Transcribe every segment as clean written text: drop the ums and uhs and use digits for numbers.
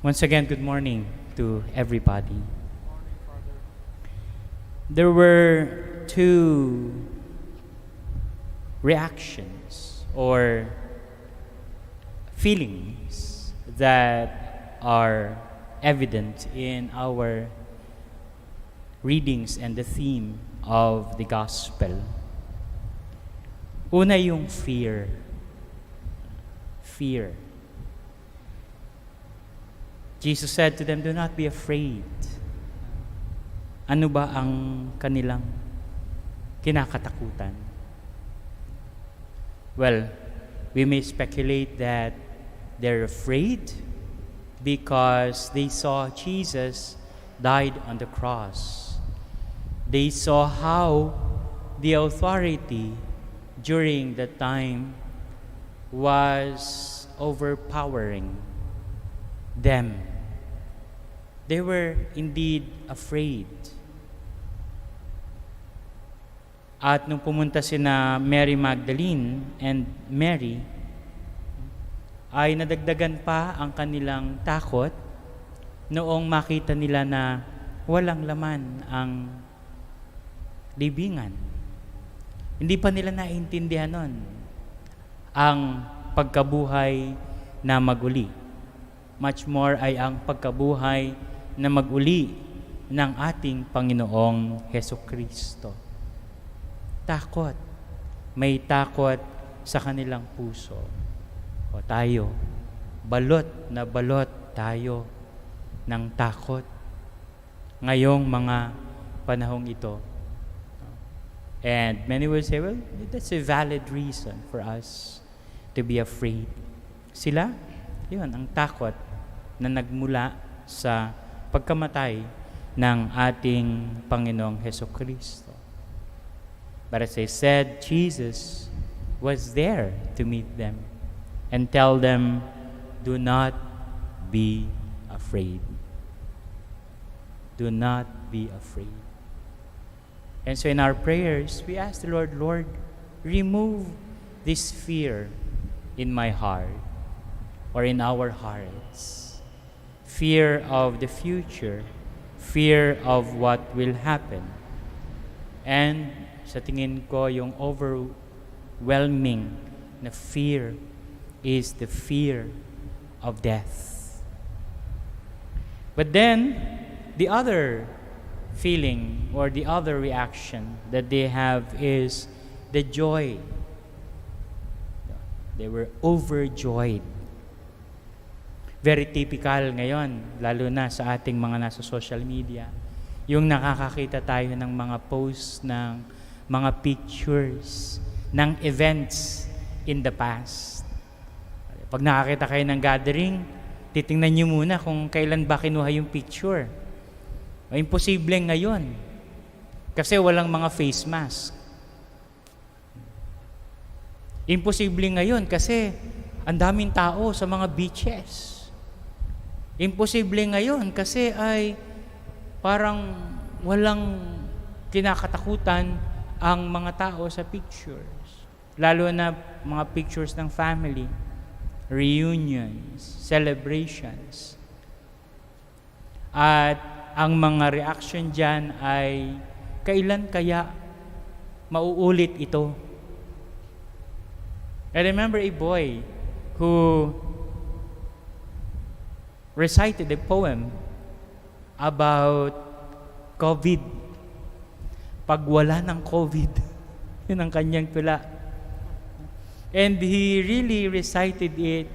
Once again, good morning to everybody. There were two reactions or feelings that are evident in our readings and the theme of the gospel. Una yung fear. Fear. Jesus said to them, "Do not be afraid." Ano ba ang kanilang kinakatakutan? Well, we may speculate that they're afraid because they saw Jesus died on the cross. They saw how the authority during that time was overpowering them. They were indeed afraid. At nung pumunta sina Mary Magdalene and Mary, ay nadagdagan pa ang kanilang takot noong makita nila na walang laman ang libingan. Hindi pa nila naiintindihan nun ang pagkabuhay na maguli. Much more ay ang pagkabuhay na maguli ng ating Panginoong Hesukristo. Takot. May takot sa kanilang puso. O tayo, balot na balot tayo ng takot ngayong mga panahong ito. And many will say, well, that's a valid reason for us to be afraid. Sila, yun, ang takot na nagmula sa pagkamatay ng ating Panginoong Hesukristo. But as I said, Jesus was there to meet them and tell them, do not be afraid. Do not be afraid. And so in our prayers, we ask the Lord, Lord, remove this fear in my heart or in our hearts. Fear of the future, fear of what will happen. And sa tingin ko, yung overwhelming na fear is the fear of death. But then, the other feeling or the other reaction that they have is the joy. They were overjoyed. Very typical ngayon, lalo na sa ating mga nasa social media, yung nakakakita tayo ng mga posts ng mga pictures ng events in the past. Pag nakakita kayo ng gathering, titingnan nyo muna kung kailan ba kinuha yung picture. Imposible ngayon kasi walang mga face mask. Imposible ngayon kasi ang daming tao sa mga beaches. Imposible ngayon kasi ay parang walang kinakatakutan ang mga tao sa pictures. Lalo na mga pictures ng family, reunions, celebrations. At ang mga reaction dyan ay kailan kaya mauulit ito? I remember a boy who recited a poem about COVID. Pag wala ng COVID, yun ang kanyang tula. And he really recited it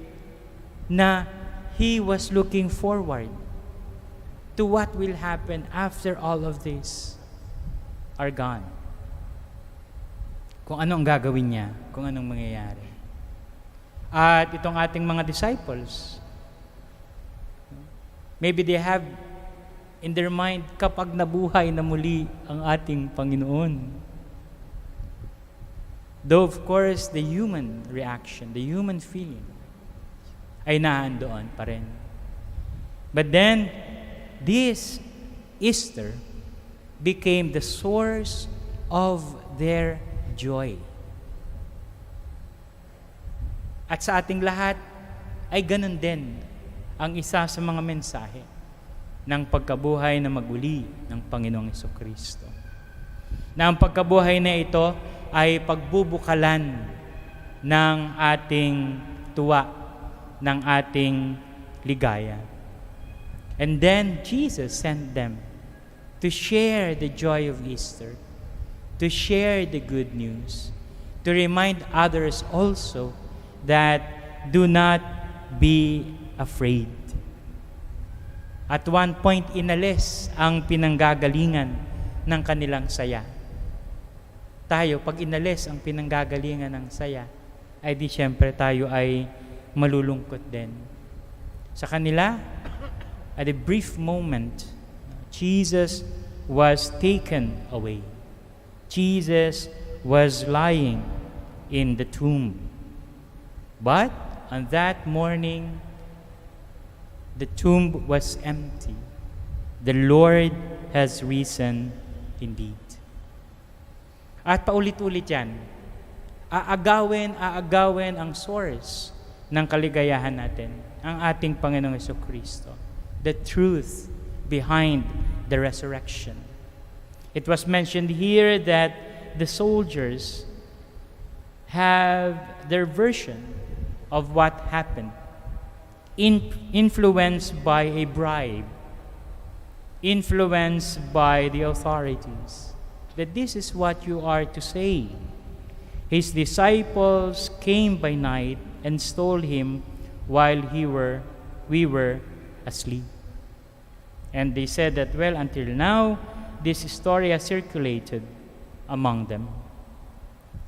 na he was looking forward to what will happen after all of this are gone. Kung ano ang gagawin niya, kung anong mangyayari. At itong ating mga disciples, maybe they have in their mind kapag nabuhay na muli ang ating Panginoon. Though of course, the human reaction, the human feeling, ay naandoon pa rin. But then, this Easter became the source of their joy. At sa ating lahat, ay ganun din ang isa sa mga mensahe ng pagkabuhay na maguli ng Panginoong Hesukristo. Na ang pagkabuhay na ito ay pagbubukalan ng ating tuwa, ng ating ligaya. And then Jesus sent them to share the joy of Easter, to share the good news, to remind others also that do not be afraid. At one point, inalis ang pinanggagalingan ng kanilang saya. Tayo, pag inalis ang pinanggagalingan ng saya, ay di syempre tayo ay malulungkot din. Sa kanila, at a brief moment, Jesus was taken away. Jesus was lying in the tomb. But on that morning, the tomb was empty. The Lord has risen indeed. At paulit-ulit yan, aagawin ang source ng kaligayahan natin, ang ating Panginoong Hesukristo. The truth behind the resurrection. It was mentioned here that the soldiers have their version of what happened, influenced by a bribe, influenced by the authorities, that this is what you are to say. His disciples came by night and stole him while we were asleep. And they said that, well, until now, this story has circulated among them.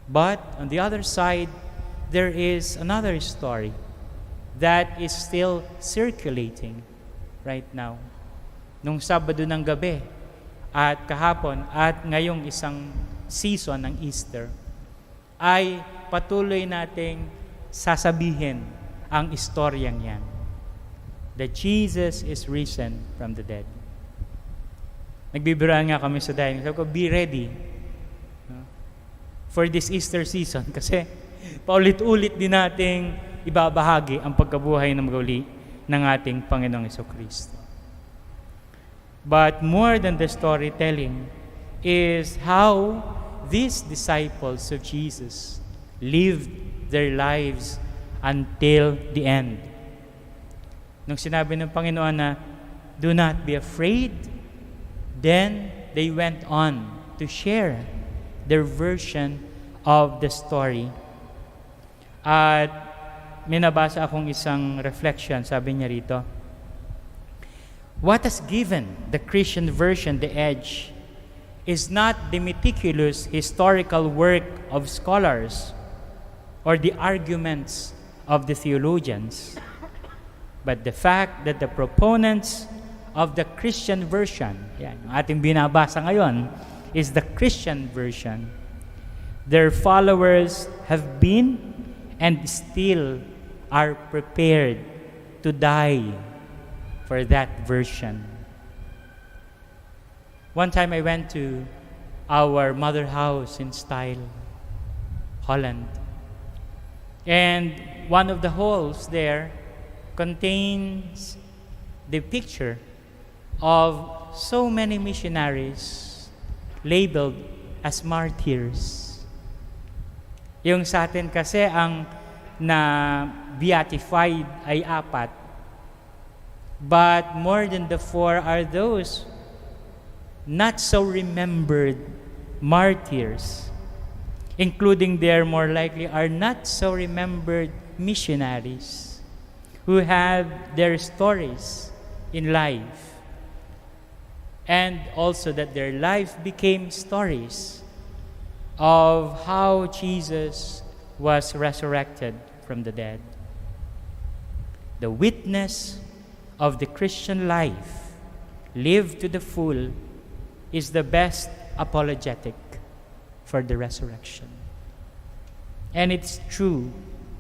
But on the other side, there is another story that is still circulating right now. Nung Sabado ng gabi at kahapon at ngayong isang season ng Easter, ay patuloy nating sasabihin ang istoryang yan. That Jesus is risen from the dead. Nagbibiraan nga kami sa dining. Sabi ko, be ready for this Easter season kasi paulit-ulit din nating ibabahagi ang pagkabuhay ng maguli ng ating Panginoong Hesukristo. But more than the storytelling is how these disciples of Jesus lived their lives until the end. Nung sinabi ng Panginoon na, do not be afraid, then they went on to share their version of the story. At may nabasa akong isang reflection, sabi niya rito, what has given the Christian version the edge is not the meticulous historical work of scholars or the arguments of the theologians, but the fact that the proponents of the Christian version, yan, ang ating binabasa ngayon, is the Christian version. Their followers have been and still are prepared to die for that version. One time I went to our mother house in Style, Holland. And one of the halls there contains the picture of so many missionaries labeled as martyrs. Yung sa atin kasi ang na beatified ay 4. But more than the 4 are those not so remembered martyrs, including there more likely are not so remembered missionaries who have their stories in life, and also that their life became stories of how Jesus was resurrected from the dead. The witness of the Christian life lived to the full is the best apologetic for the resurrection. And it's true,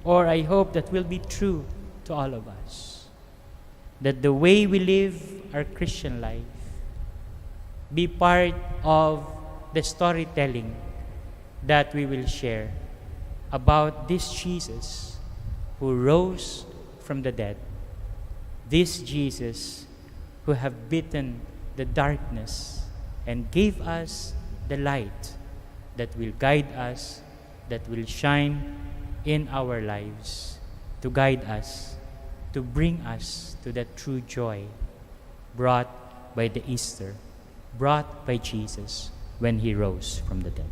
or I hope that will be true to all of us, that the way we live our Christian life be part of the storytelling that we will share about this Jesus who rose from the dead, this Jesus who have beaten the darkness and gave us the light that will guide us, that will shine in our lives, to guide us, to bring us to that true joy brought by the Easter, brought by Jesus when He rose from the dead.